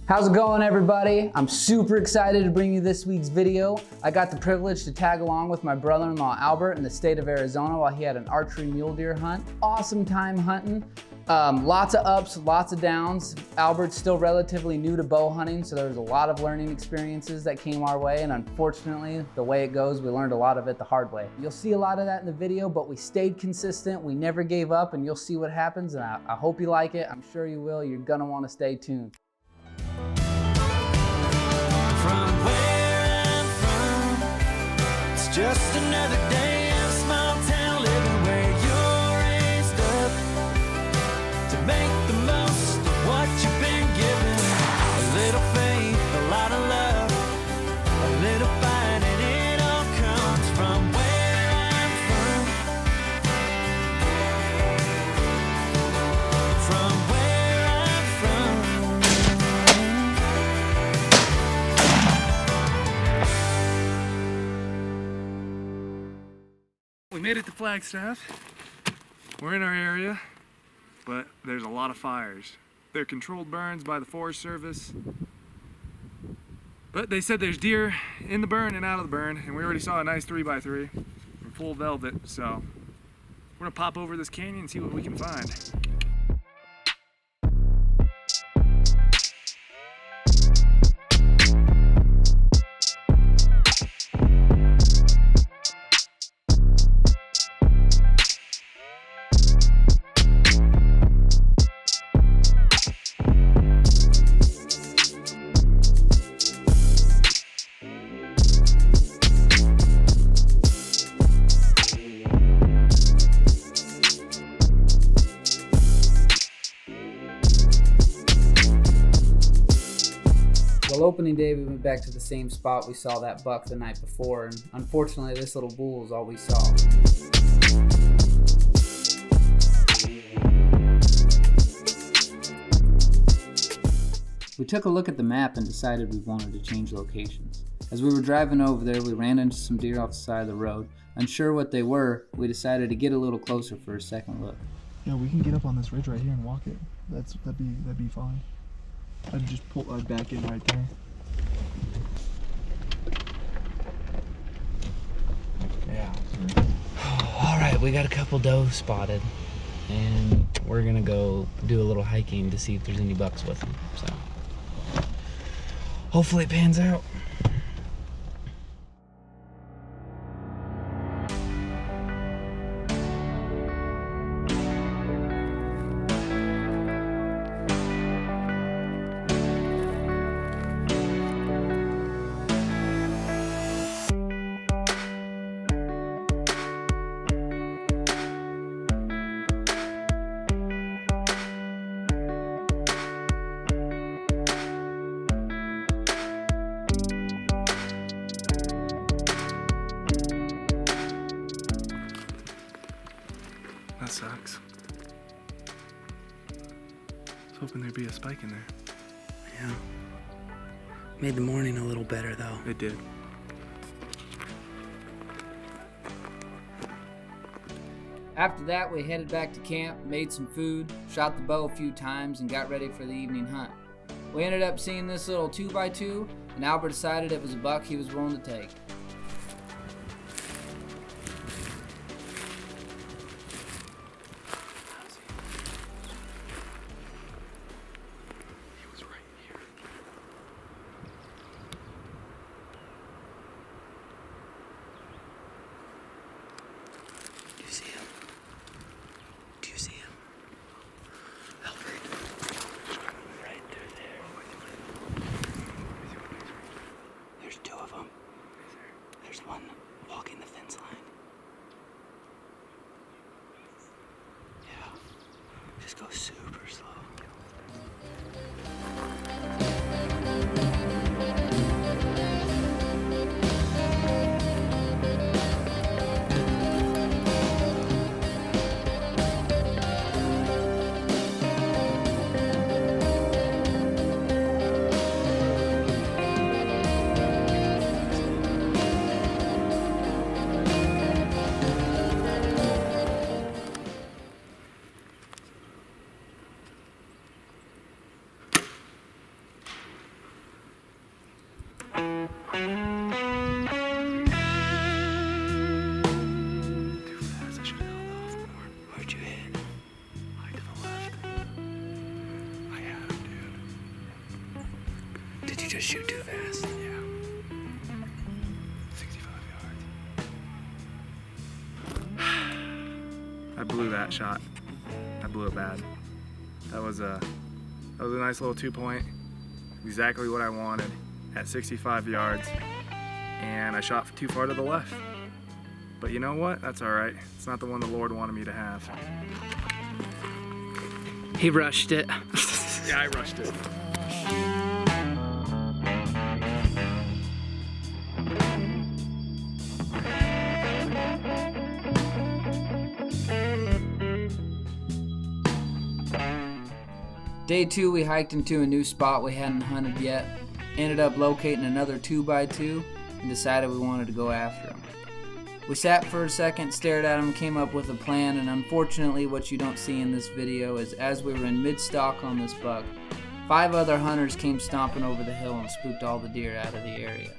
How's it going, everybody? I'm super excited to bring you this week's video. I got the privilege to tag along with my brother-in-law Albert in the state of Arizona while he had an archery mule deer hunt. Awesome time hunting. Lots of ups, lots of downs. Albert's still relatively new to bow hunting, so there's a lot of learning experiences that came our way, and unfortunately, the way it goes, we learned a lot of it the hard way. You'll see a lot of that in the video, but we stayed consistent, we never gave up, and you'll see what happens, and I hope you like it. I'm sure you will. You're gonna wanna stay tuned. From where I'm from, it's just another day in a small town living where you're raised up to make the most of what you've been given. A little faith, a lot of love, a little fight, and it all comes from where I'm from. From where I'm from. We made it to Flagstaff. We're in our area, but there's a lot of fires. They're controlled burns by the Forest Service. But they said there's deer in the burn and out of the burn, and we already saw a nice 3x3 in full velvet, so we're gonna pop over this canyon and see what we can find. Well, opening day, we went back to the same spot we saw that buck the night before, and unfortunately, this little bull is all we saw. We took a look at the map and decided we wanted to change locations. As we were driving over there, we ran into some deer off the side of the road. Unsure what they were, we decided to get a little closer for a second look. Yeah, we can get up on this ridge right here and walk it. That'd be fine. I'd back in right there. Yeah. All right, we got a couple doe spotted, and we're gonna go do a little hiking to see if there's any bucks with them. So hopefully it pans out. That sucks. I was hoping there'd be a spike in there. Yeah. Made the morning a little better though. It did. After that, we headed back to camp, made some food, shot the bow a few times, and got ready for the evening hunt. We ended up seeing this little 2x2, and Albert decided it was a buck he was willing to take. just shoot too fast. Yeah. 65 yards. I blew that shot. I blew it bad. That was a nice little 2-point. Exactly what I wanted at 65 yards. And I shot too far to the left. But you know what? That's all right. It's not the one the Lord wanted me to have. He rushed it. Yeah, I rushed it. Day 2, we hiked into a new spot we hadn't hunted yet, ended up locating another 2x2, and decided we wanted to go after him. We sat for a second, stared at him, came up with a plan, and unfortunately what you don't see in this video is as we were in mid-stalk on this buck, 5 other hunters came stomping over the hill and spooked all the deer out of the area.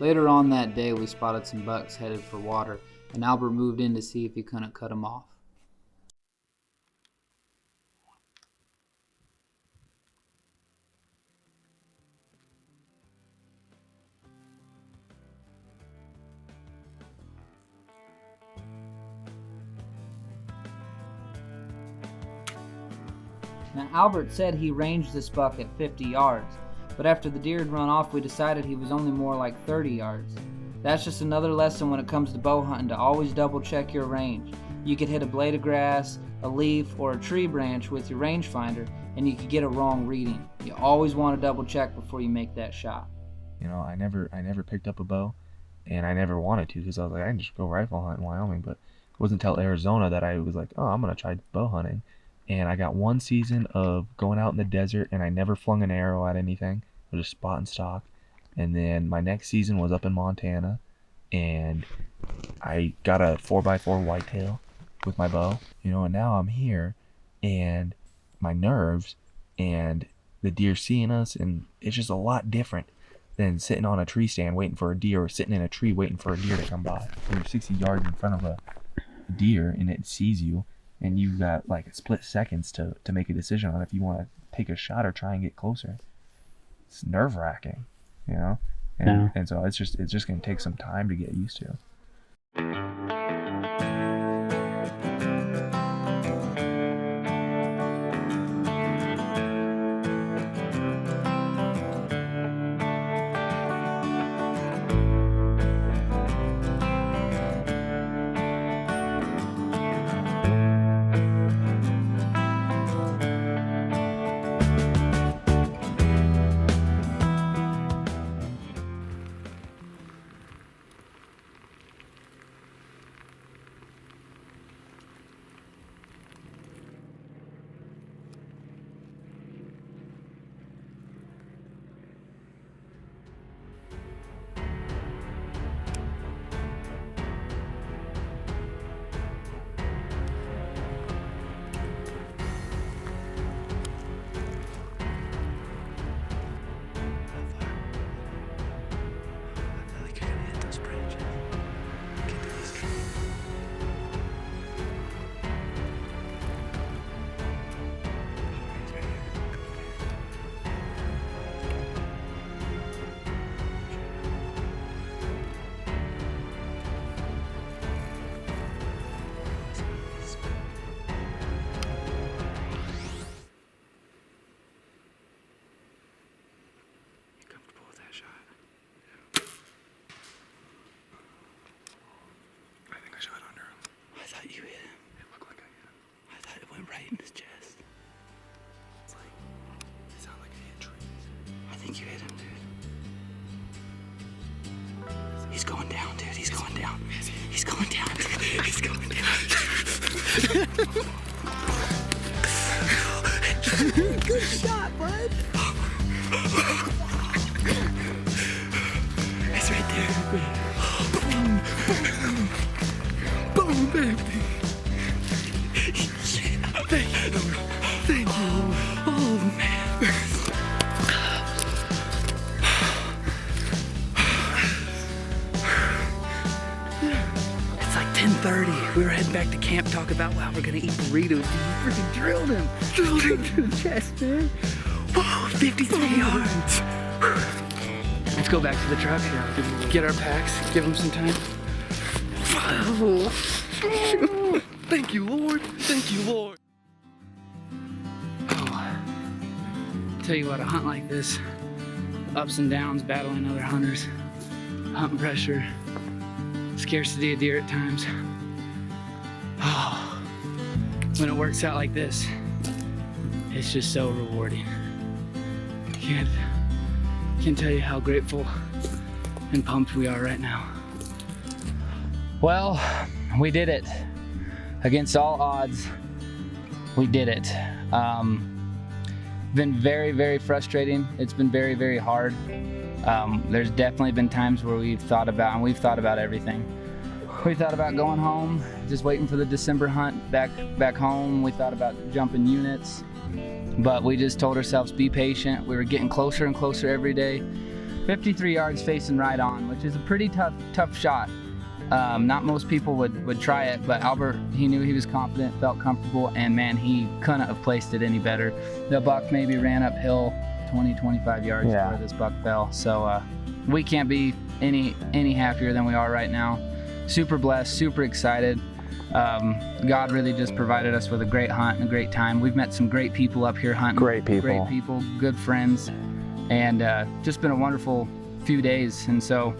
Later on that day, we spotted some bucks headed for water, and Albert moved in to see if he couldn't cut them off. Now Albert said he ranged this buck at 50 yards, but after the deer had run off, we decided he was only more like 30 yards. That's just another lesson when it comes to bow hunting, to always double check your range. You could hit a blade of grass, a leaf, or a tree branch with your rangefinder, and you could get a wrong reading. You always want to double check before you make that shot. You know, I never picked up a bow, and I never wanted to, because I was like, I can just go rifle hunt in Wyoming. But it wasn't until Arizona that I was like, oh, I'm gonna try bow hunting. And I got one season of going out in the desert, and I never flung an arrow at anything. I was just spot and stock. And then my next season was up in Montana, and I got a 4x4 whitetail with my bow, you know, and now I'm here, and my nerves and the deer seeing us, and it's just a lot different than sitting on a tree stand waiting for a deer, or sitting in a tree waiting for a deer to come by. When you're 60 yards in front of a deer and it sees you, and you've got like a split seconds to make a decision on if you want to take a shot or try and get closer. It's nerve-wracking, you know? And so it's just going to take some time to get used to. He's going down, dude. He's going down. He's going down, dude. He's going down. Good shot, bud. It's right there. Boom. Boom, baby. Thank you. Thank you. Oh, man. It's like 10:30. We were heading back back to camp, talk about, wow, we're gonna eat burritos. Dude, you freaking drilled him to the chest, man. Whoa, 53 yards. Let's go back to the truck, get our packs, give them some time. Thank you, Lord. Thank you, Lord. Oh, tell you what, a hunt like this, ups and downs, battling other hunters, hunting pressure, scarcity of deer at times. Oh, when it works out like this, it's just so rewarding. Can't tell you how grateful and pumped we are right now. Well, we did it. Against all odds, we did it. Been very, very frustrating. It's been very, very hard. There's definitely been times where we've thought about everything. We thought about going home, just waiting for the December hunt back home. We thought about jumping units, but we just told ourselves, be patient. We were getting closer and closer every day. 53 yards facing right on, which is a pretty tough shot. Not most people would try it, but Albert, he knew he was confident, felt comfortable, and man, he couldn't have placed it any better. The buck maybe ran uphill 20-25 yards where this buck fell. So we can't be any happier than we are right now. Super blessed, super excited. God really just provided us with a great hunt and a great time. We've met some great people up here hunting. Great people, good friends, and just been a wonderful few days. And so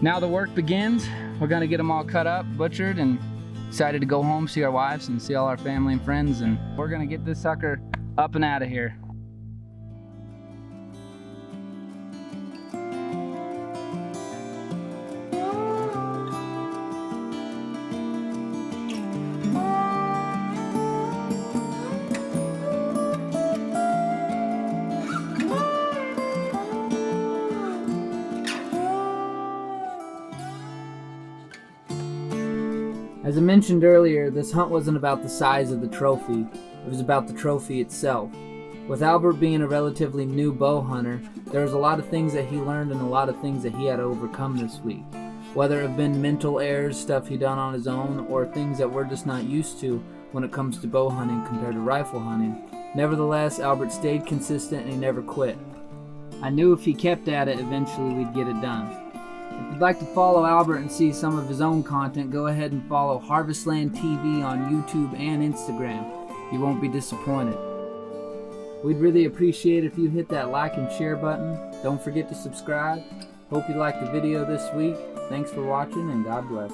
now the work begins. We're gonna get them all cut up, butchered, and excited to go home, see our wives, and see all our family and friends. And we're gonna get this sucker up and out of here. As I mentioned earlier, this hunt wasn't about the size of the trophy, it was about the trophy itself. With Albert being a relatively new bow hunter, there was a lot of things that he learned and a lot of things that he had to overcome this week. Whether it have been mental errors, stuff he done on his own, or things that we're just not used to when it comes to bow hunting compared to rifle hunting. Nevertheless, Albert stayed consistent and he never quit. I knew if he kept at it, eventually we'd get it done. If you'd like to follow Albert and see some of his own content, go ahead and follow Harvestland TV on YouTube and Instagram. You won't be disappointed. We'd really appreciate if you hit that like and share button. Don't forget to subscribe. Hope you liked the video this week. Thanks for watching, and God bless.